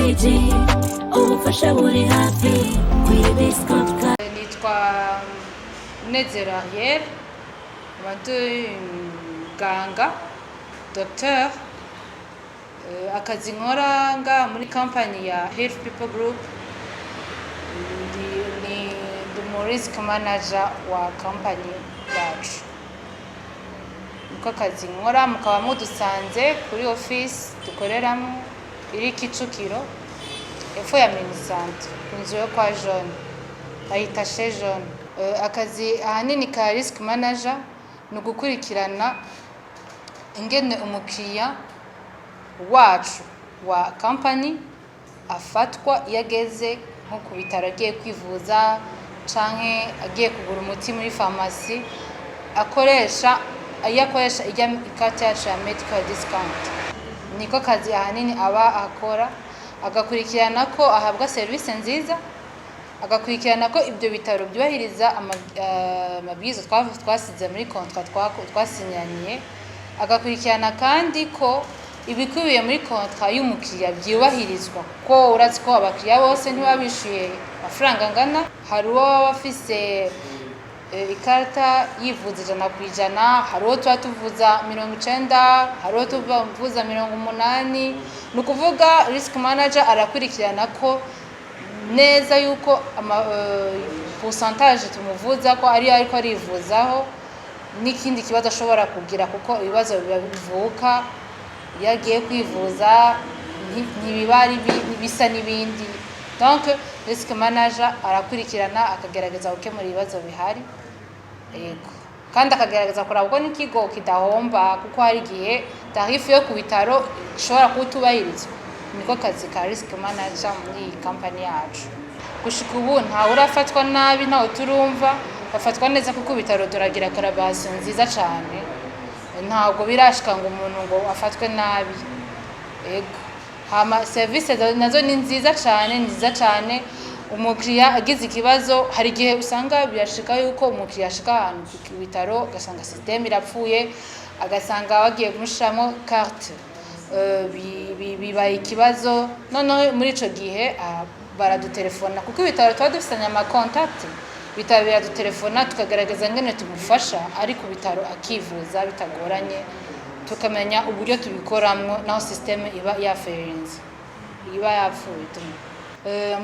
HPG ubufasha buri hafi kuri discount card. Nitwa Munezero Ariel, muganga docteur. Akazi nkora nga muri company ya Health People Group, ni risk manager wa company yacu. Niko kazi nkora, mukaba mudusanze kuri office dukoreramo iri Kicukiro epfo ya Minisante kunzu yo kwa Jeune ayita chez Jeune. Akazi ahanini ka risk manager no gukurikirana ingene umukiriya wacu wa company afatwa yageze nko ku bitaro agiye kwivuza canke agiye kugura umuti muri pharmacy, akoresha ijya ikata yacu ya medical discount. Niko kazi ahanini aba akora, agakurikirana ko ahabwa service nziza, agakurikirana ko ibyo bitaro byubahiriza amabwizo twasize muri contract twasinyaniye, agakurikirana kandi ko ibikubiye muri contrat y'umukiriya byubahirizwa, ko uratse ko abakiriya bose ntibabishuye amafaranga ngana. Hari uwo bafise ikarata yivuza 100%, hari uwo tuvuza 90%, hari uwo tuvuza 80%. Nukuvuga risk manager arakurikirana ko neza yuko pourcentage tumuvuza ko ariko arivuzaho n'ikindi kibazo ashobora kugira, kuko ibibazo bivuka yagiye kwivuza ntibibari bisa n'ibindi. Donc risk manager arakurikirana akagerageza gukemura ibibazo bihari, yego, kandi akagerageza kuraba ko n'ikigo kidahomba, kuko hari igihe tarifu yo ku bitaro ishobora kutubahirizwa. Niko kazi ka risk manager muri company yacu. Gushika ubu nta urafatwa nabi, nta turumva bafatwa neza, kuko bitaro turagira collaboration nziza cyane, ntabwo birashika ngo umuntu ngo afatwe nabi. Yego, hama service nazo ni nziza cyane. Umukiriya agize ikibazo, hari igihe usanga birashika yuko umukiriya ashika ahantu ku bitaro agasanga system irapfuye, agasanga bagiye kumushiramo carte bibaye ikibazo. None muri ico gihe baradutelefona, kuko ibitaro twa dufisanya ama contact, bitaro biradutelefona tukagaragaza ngene tumufasha ari ku bitaro akivuza bitagoranye, tukamenya uburyo tubikoramwo naho system iba yaferinze, iba yapfuye.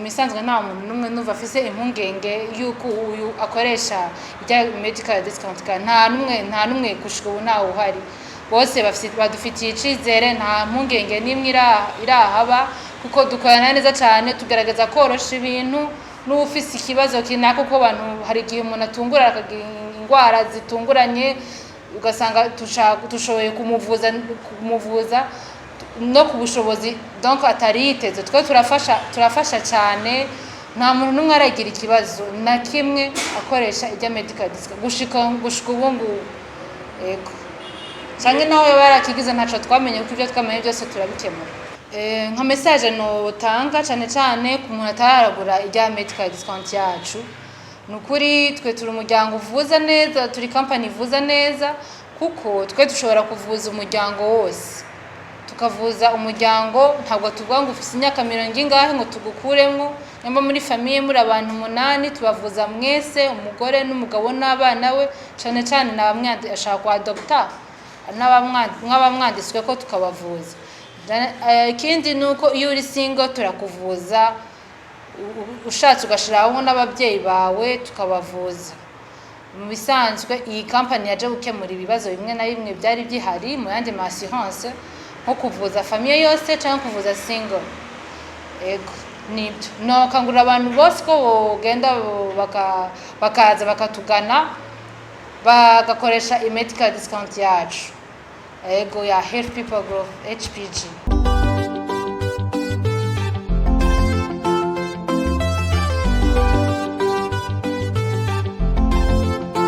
Misanzwe nta muntu numwe nuva afise impungenge yuko uyu akoresha ijya medical discount, nta numwe gushika ubu ntawe uhari, bose badufitiye icizere, nta mpungenge nimwe irahaba, kuko dukorana neza cyane, tugaragaza korosha ibintu n'ufise ikibazo kinako, ko abantu hari igihe umuntu atungura akagira indwara zitunguranye, ugasanga tushoboye kumuvuza no ku bushobozi, donc atari yiteze. Twe turafasha cyane, nta muntu numwe aragira ikibazo na kimwe akoresha ijya medical discount gushika ubu ngubu. Yego, cyane naho barakigize ntaco twamenye, kuko ibyo twamenye byose turabikemura. Nka message no tanga cyane ku muntu ataragura ijya medical discount yacu, nukuri twe turi umuryango uvuza neza, turi company ivuza neza, kuko twe dushobora kuvuza umuryango wose, tukavuza umuryango. Ntabwo tuvuga ngo ufite imyaka 70 ngo tugukuremo. Nyamba muri famille muri abantu 8 tubavuza mwese, umugore n'umugabo n'abana we, cyane n'abamwandi ashaka kwa doctor n'abamwanditswe ko tukabavuza. Ikindi nuko iyo uri single turakuvuza, ushatse ugashiraho n'ababyeyi bawe tukabavuza. Mu bisanzwe iyi company yaje gukemura ibibazo bimwe na bimwe byari byihari mu yandi ma assurance, nko kuvuza famille yose cyangwa kuvuza single. Yego, nibyo no kangura abantu bose ko bogenda bakaza bakatugana bagakoresha medical discount yacu. Yego, ya Health People Group HPG.